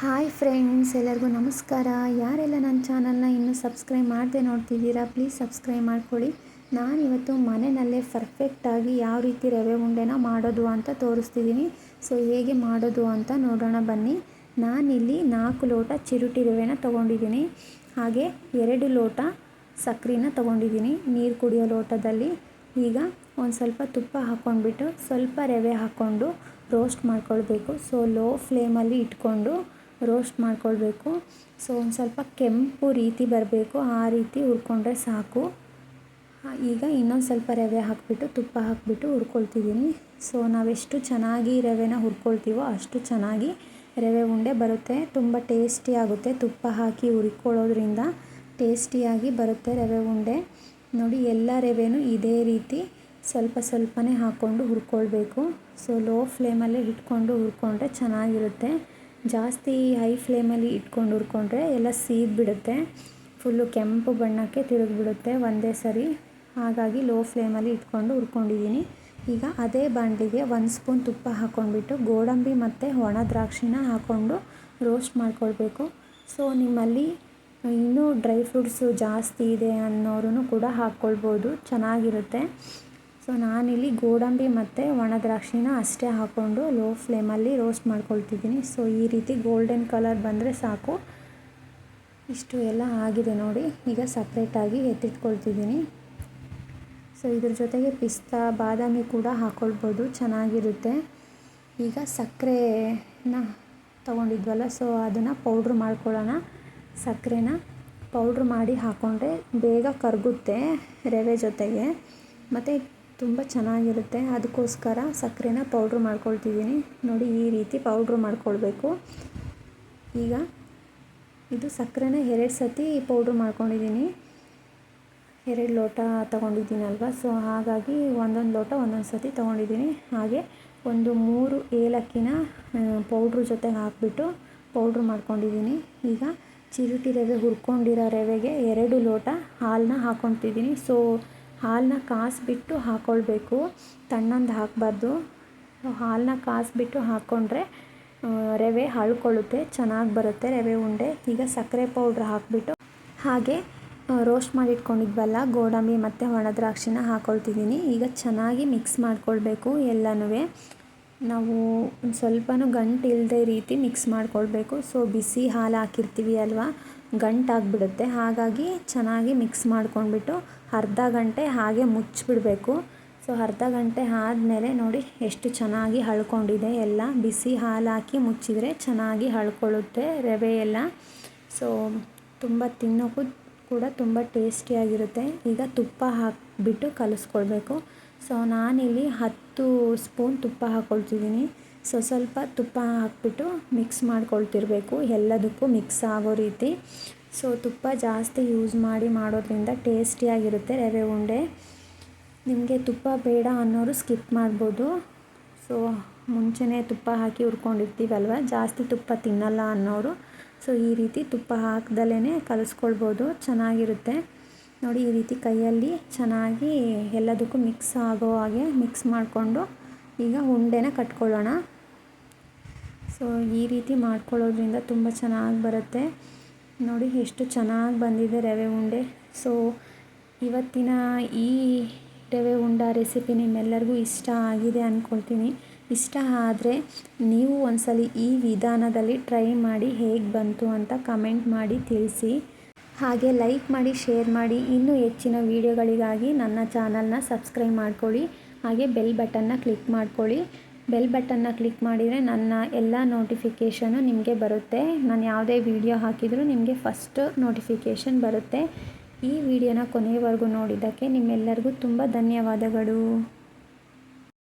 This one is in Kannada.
ಹಾಯ್ ಫ್ರೆಂಡ್ಸ್, ಎಲ್ಲರಿಗೂ ನಮಸ್ಕಾರ. ಯಾರೆಲ್ಲ ನನ್ನ ಚಾನಲ್ನ ಇನ್ನೂ ಸಬ್ಸ್ಕ್ರೈಬ್ ಮಾಡದೆ ನೋಡ್ತಿದ್ದೀರಾ, ಪ್ಲೀಸ್ ಸಬ್ಸ್ಕ್ರೈಬ್ ಮಾಡ್ಕೊಳ್ಳಿ. ನಾನಿವತ್ತು ಮನೆಯಲ್ಲೇ ಪರ್ಫೆಕ್ಟಾಗಿ ಯಾವ ರೀತಿ ರವೆ ಉಂಡೆನ ಮಾಡೋದು ಅಂತ ತೋರಿಸ್ತಿದ್ದೀನಿ. ಸೊ ಹೇಗೆ ಮಾಡೋದು ಅಂತ ನೋಡೋಣ ಬನ್ನಿ. ನಾನಿಲ್ಲಿ 4 ಲೋಟ ಚಿರುಟಿ ರವೆನ ತೊಗೊಂಡಿದ್ದೀನಿ. ಹಾಗೆ 2 ಲೋಟ ಸಕ್ಕರೆನ ತೊಗೊಂಡಿದ್ದೀನಿ ನೀರು ಕುಡಿಯೋ ಲೋಟದಲ್ಲಿ. ಈಗ ಒಂದು ಸ್ವಲ್ಪ ತುಪ್ಪ ಹಾಕ್ಕೊಂಡ್ಬಿಟ್ಟು ಸ್ವಲ್ಪ ರವೆ ಹಾಕ್ಕೊಂಡು ರೋಸ್ಟ್ ಮಾಡ್ಕೊಳ್ಬೇಕು. ಸೊ ಲೋ ಫ್ಲೇಮಲ್ಲಿ ಇಟ್ಕೊಂಡು ರೋಸ್ಟ್ ಮಾಡ್ಕೊಳ್ಬೇಕು. ಸೊ ಒಂದು ಸ್ವಲ್ಪ ಕೆಂಪು ರೀತಿ ಬರಬೇಕು, ಆ ರೀತಿ ಹುರ್ಕೊಂಡ್ರೆ ಸಾಕು. ಈಗ ಇನ್ನೊಂದು ಸ್ವಲ್ಪ ರವೆ ಹಾಕಿಬಿಟ್ಟು ತುಪ್ಪ ಹಾಕಿಬಿಟ್ಟು ಹುರ್ಕೊಳ್ತಿದ್ದೀನಿ. ಸೊ ನಾವೆಷ್ಟು ಚೆನ್ನಾಗಿ ರವೆನ ಹುರ್ಕೊಳ್ತೀವೋ ಅಷ್ಟು ಚೆನ್ನಾಗಿ ರವೆ ಉಂಡೆ ಬರುತ್ತೆ. ತುಂಬ ಟೇಸ್ಟಿ ಆಗುತ್ತೆ. ತುಪ್ಪ ಹಾಕಿ ಹುರ್ಕೊಳ್ಳೋದ್ರಿಂದ ಟೇಸ್ಟಿಯಾಗಿ ಬರುತ್ತೆ ರವೆ ಉಂಡೆ. ನೋಡಿ, ಎಲ್ಲ ರವೆನೂ ಇದೇ ರೀತಿ ಸ್ವಲ್ಪ ಸ್ವಲ್ಪನೇ ಹಾಕ್ಕೊಂಡು ಹುರ್ಕೊಳ್ಬೇಕು. ಸೊ ಲೋ ಫ್ಲೇಮಲ್ಲೇ ಇಟ್ಕೊಂಡು ಹುರ್ಕೊಂಡ್ರೆ ಚೆನ್ನಾಗಿರುತ್ತೆ. ಜಾಸ್ತಿ ಹೈ ಫ್ಲೇಮಲ್ಲಿ ಇಟ್ಕೊಂಡು ಹುರ್ಕೊಂಡ್ರೆ ಎಲ್ಲ ಸೀದ್ಬಿಡುತ್ತೆ, ಫುಲ್ಲು ಕೆಂಪು ಬಣ್ಣಕ್ಕೆ ತಿರುಗಿಬಿಡುತ್ತೆ ಒಂದೇ ಸರಿ. ಹಾಗಾಗಿ ಲೋ ಫ್ಲೇಮಲ್ಲಿ ಇಟ್ಕೊಂಡು ಹುರ್ಕೊಂಡಿದ್ದೀನಿ. ಈಗ ಅದೇ ಬಾಣಲಿಗೆ 1 ಸ್ಪೂನ್ ತುಪ್ಪ ಹಾಕ್ಕೊಂಡ್ಬಿಟ್ಟು ಗೋಡಂಬಿ ಮತ್ತು ಒಣ ದ್ರಾಕ್ಷಿನ ಹಾಕ್ಕೊಂಡು ರೋಸ್ಟ್ ಮಾಡ್ಕೊಳ್ಬೇಕು. ಸೊ ನಿಮ್ಮಲ್ಲಿ ಇನ್ನೂ ಡ್ರೈ ಫ್ರೂಟ್ಸು ಜಾಸ್ತಿ ಇದೆ ಅನ್ನೋರು ಕೂಡ ಹಾಕ್ಕೊಳ್ಬೋದು, ಚೆನ್ನಾಗಿರುತ್ತೆ. ಸೊ ನಾನಿಲ್ಲಿ ಗೋಡಂಬಿ ಮತ್ತು ಒಣ ದ್ರಾಕ್ಷಿನ ಅಷ್ಟೇ ಹಾಕ್ಕೊಂಡು ಲೋ ಫ್ಲೇಮಲ್ಲಿ ರೋಸ್ಟ್ ಮಾಡ್ಕೊಳ್ತಿದ್ದೀನಿ. ಸೊ ಈ ರೀತಿ ಗೋಲ್ಡನ್ ಕಲರ್ ಬಂದರೆ ಸಾಕು. ಇಷ್ಟು ಎಲ್ಲ ಆಗಿದೆ ನೋಡಿ. ಈಗ ಸಪ್ರೇಟಾಗಿ ಎತ್ತಿಟ್ಕೊಳ್ತಿದ್ದೀನಿ. ಸೊ ಇದ್ರ ಜೊತೆಗೆ ಪಿಸ್ತಾ ಬಾದಾಮಿ ಕೂಡ ಹಾಕ್ಕೊಳ್ಬೋದು, ಚೆನ್ನಾಗಿರುತ್ತೆ. ಈಗ ಸಕ್ಕರೆನ ತೊಗೊಂಡಿದ್ವಲ್ಲ, ಸೊ ಅದನ್ನು ಪೌಡ್ರ್ ಮಾಡ್ಕೊಳ್ಳೋಣ. ಸಕ್ಕರೆನ ಪೌಡ್ರ್ ಮಾಡಿ ಹಾಕ್ಕೊಂಡ್ರೆ ಬೇಗ ಕರಗುತ್ತೆ ರವೆ ಜೊತೆಗೆ, ಮತ್ತು ತುಂಬ ಚೆನ್ನಾಗಿರುತ್ತೆ. ಅದಕ್ಕೋಸ್ಕರ ಸಕ್ಕರೆನ ಪೌಡ್ರ್ ಮಾಡ್ಕೊಳ್ತಿದ್ದೀನಿ. ನೋಡಿ, ಈ ರೀತಿ ಪೌಡ್ರ್ ಮಾಡ್ಕೊಳ್ಬೇಕು. ಈಗ ಇದು ಸಕ್ಕರೆನ 2 ಸತಿ ಪೌಡ್ರ್ ಮಾಡ್ಕೊಂಡಿದ್ದೀನಿ. 2 ಲೋಟ ತೊಗೊಂಡಿದ್ದೀನಲ್ವ, ಸೊ ಹಾಗಾಗಿ ಒಂದೊಂದು ಲೋಟ ಒಂದೊಂದು ಸತಿ ತೊಗೊಂಡಿದ್ದೀನಿ. ಹಾಗೆ ಒಂದು 3 ಏಲಕ್ಕಿನ ಪೌಡ್ರ್ ಜೊತೆಗೆ ಹಾಕಿಬಿಟ್ಟು ಪೌಡ್ರ್ ಮಾಡ್ಕೊಂಡಿದ್ದೀನಿ. ಈಗ ಚಿರುಟಿ ರವೆ ಹುರ್ಕೊಂಡಿರೋ ರವೆಗೆ 2 ಲೋಟ ಹಾಲನ್ನ ಹಾಕ್ಕೊತಿದ್ದೀನಿ. ಸೊ ಹಾಲನ್ನ ಕಾಸಿಬಿಟ್ಟು ಹಾಕ್ಕೊಳ್ಬೇಕು, ತಣ್ಣಂದು ಹಾಕಬಾರ್ದು. ಹಾಲನ್ನ ಕಾಸಿಬಿಟ್ಟು ಹಾಕ್ಕೊಂಡ್ರೆ ರವೆ ಹಳ್ಕೊಳ್ಳುತ್ತೆ, ಚೆನ್ನಾಗಿ ಬರುತ್ತೆ ರವೆ ಉಂಡೆ. ಈಗ ಸಕ್ಕರೆ ಪೌಡ್ರ್ ಹಾಕಿಬಿಟ್ಟು ಹಾಗೆ ರೋಸ್ಟ್ ಮಾಡಿಟ್ಕೊಂಡಿದ್ವಲ್ಲ ಗೋಡಂಬಿ ಮತ್ತು ಒಣ ದ್ರಾಕ್ಷಿನ ಹಾಕ್ಕೊಳ್ತಿದ್ದೀನಿ. ಈಗ ಚೆನ್ನಾಗಿ ಮಿಕ್ಸ್ ಮಾಡ್ಕೊಳ್ಬೇಕು ಎಲ್ಲನೂ. ನಾವು ಒಂದು ಸ್ವಲ್ಪನೂ ಗಂಟು ಇಲ್ಲದೆ ರೀತಿ ಮಿಕ್ಸ್ ಮಾಡ್ಕೊಳ್ಬೇಕು. ಸೊ ಬಿಸಿ ಹಾಲು ಹಾಕಿರ್ತೀವಿ ಅಲ್ವಾ, ಗಂಟಾಗಿಬಿಡುತ್ತೆ. ಹಾಗಾಗಿ ಚೆನ್ನಾಗಿ ಮಿಕ್ಸ್ ಮಾಡ್ಕೊಂಡ್ಬಿಟ್ಟು ಅರ್ಧ ಗಂಟೆ ಹಾಗೆ ಮುಚ್ಚಿಬಿಡಬೇಕು. ಸೊ ಅರ್ಧ ಗಂಟೆ ಆದಮೇಲೆ ನೋಡಿ ಎಷ್ಟು ಚೆನ್ನಾಗಿ ಹಳ್ಕೊಂಡಿದೆ ಎಲ್ಲ. ಬಿಸಿ ಹಾಲು ಹಾಕಿ ಮುಚ್ಚಿದರೆ ಚೆನ್ನಾಗಿ ಹಳ್ಕೊಳ್ಳುತ್ತೆ ರವೆ ಎಲ್ಲ. ಸೊ ತುಂಬ ತಿನ್ನೋಕ್ಕೂ ಕೂಡ ತುಂಬ ಟೇಸ್ಟಿಯಾಗಿರುತ್ತೆ. ಈಗ ತುಪ್ಪ ಹಾಕಿಬಿಟ್ಟು ಕಲಿಸ್ಕೊಳ್ಬೇಕು. ಸೊ ನಾನಿಲ್ಲಿ 10 ಸ್ಪೂನ್ ತುಪ್ಪ ಹಾಕ್ಕೊಳ್ತಿದ್ದೀನಿ. ಸೊ ಸ್ವಲ್ಪ ತುಪ್ಪ ಹಾಕಿಬಿಟ್ಟು ಮಿಕ್ಸ್ ಮಾಡ್ಕೊಳ್ತಿರ್ಬೇಕು, ಎಲ್ಲದಕ್ಕೂ ಮಿಕ್ಸ್ ಆಗೋ ರೀತಿ. ಸೊ ತುಪ್ಪ ಜಾಸ್ತಿ ಯೂಸ್ ಮಾಡಿ ಮಾಡೋದ್ರಿಂದ ಟೇಸ್ಟಿಯಾಗಿರುತ್ತೆ ರವೆ ಉಂಡೆ. ನಿಮಗೆ ತುಪ್ಪ ಬೇಡ ಅನ್ನೋರು ಸ್ಕಿಪ್ ಮಾಡ್ಬೋದು. ಸೊ ಮುಂಚೆನೇ ತುಪ್ಪ ಹಾಕಿ ಹುರ್ಕೊಂಡಿರ್ತೀವಲ್ವ, ಜಾಸ್ತಿ ತುಪ್ಪ ತಿನ್ನಲ್ಲ ಅನ್ನೋರು ಸೊ ಈ ರೀತಿ ತುಪ್ಪ ಹಾಕ್ದಲೇ ಕಲಿಸ್ಕೊಳ್ಬೋದು, ಚೆನ್ನಾಗಿರುತ್ತೆ. ನೋಡಿ, ಈ ರೀತಿ ಕೈಯಲ್ಲಿ ಚೆನ್ನಾಗಿ ಎಲ್ಲದಕ್ಕೂ ಮಿಕ್ಸ್ ಆಗೋ ಹಾಗೆ ಮಿಕ್ಸ್ ಮಾಡಿಕೊಂಡು ಈಗ ಉಂಡೆನ ಕಟ್ಕೊಳ್ಳೋಣ. ಸೊ ಈ ರೀತಿ ಮಾಡ್ಕೊಳ್ಳೋದ್ರಿಂದ ತುಂಬ ಚೆನ್ನಾಗಿ ಬರುತ್ತೆ. ನೋಡಿ ಎಷ್ಟು ಚೆನ್ನಾಗಿ ಬಂದಿದೆ ರವೆ ಉಂಡೆ. ಸೊ ಇವತ್ತಿನ ಈ ರವೆ ಉಂಡ ರೆಸಿಪಿ ನಿಮ್ಮೆಲ್ಲರಿಗೂ ಇಷ್ಟ ಆಗಿದೆ ಅಂದ್ಕೊಳ್ತೀನಿ. ಇಷ್ಟ ಆದರೆ ನೀವು ಒಂದ್ಸಲಿ ಈ ವಿಧಾನದಲ್ಲಿ ಟ್ರೈ ಮಾಡಿ ಹೇಗೆ ಬಂತು ಅಂತ ಕಮೆಂಟ್ ಮಾಡಿ ತಿಳಿಸಿ. ಹಾಗೆ ಲೈಕ್ ಮಾಡಿ, ಶೇರ್ ಮಾಡಿ. ಇನ್ನೂ ಹೆಚ್ಚಿನ ವೀಡಿಯೋಗಳಿಗಾಗಿ ನನ್ನ ಚಾನಲ್ನ ಸಬ್ಸ್ಕ್ರೈಬ್ ಮಾಡ್ಕೊಳ್ಳಿ. ಹಾಗೆ ಬೆಲ್ ಬಟನ್ನ ಕ್ಲಿಕ್ ಮಾಡ್ಕೊಳ್ಳಿ. ಬೆಲ್ ಬಟನ್ನ ಕ್ಲಿಕ್ ಮಾಡಿದರೆ ನನ್ನ ಎಲ್ಲ ನೋಟಿಫಿಕೇಷನು ನಿಮಗೆ ಬರುತ್ತೆ. ನಾನು ಯಾವುದೇ ವಿಡಿಯೋ ಹಾಕಿದರೂ ನಿಮಗೆ ಫಸ್ಟ್ ನೋಟಿಫಿಕೇಷನ್ ಬರುತ್ತೆ. ಈ ವಿಡಿಯೋನ ಕೊನೆಯವರೆಗೂ ನೋಡಿದ್ದಕ್ಕೆ ನಿಮ್ಮೆಲ್ಲರಿಗೂ ತುಂಬ ಧನ್ಯವಾದಗಳು.